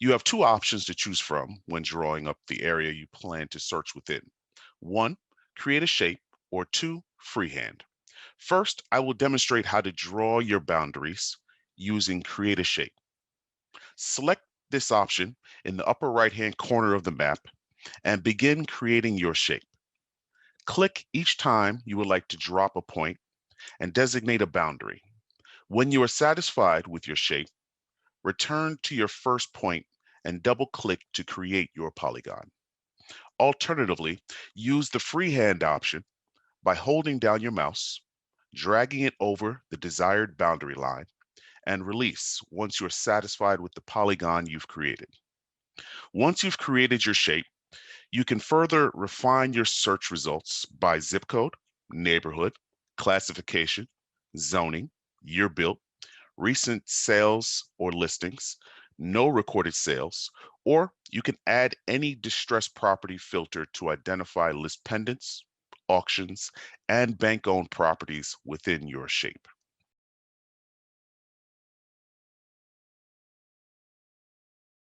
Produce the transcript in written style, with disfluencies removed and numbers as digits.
You have two options to choose from when drawing up the area you plan to search within. One, create a shape, or two, freehand. First, I will demonstrate how to draw your boundaries using create a shape. Select this option in the upper right-hand corner of the map and begin creating your shape. Click each time you would like to drop a point and designate a boundary. When you are satisfied with your shape, return to your first point and double-click to create your polygon. Alternatively, use the freehand option by holding down your mouse, dragging it over the desired boundary line, and release once you're satisfied with the polygon you've created. Once you've created your shape, you can further refine your search results by zip code, neighborhood, classification, zoning, year built, recent sales or listings, no recorded sales, or you can add any distressed property filter to identify list pendants, auctions, and bank-owned properties within your shape.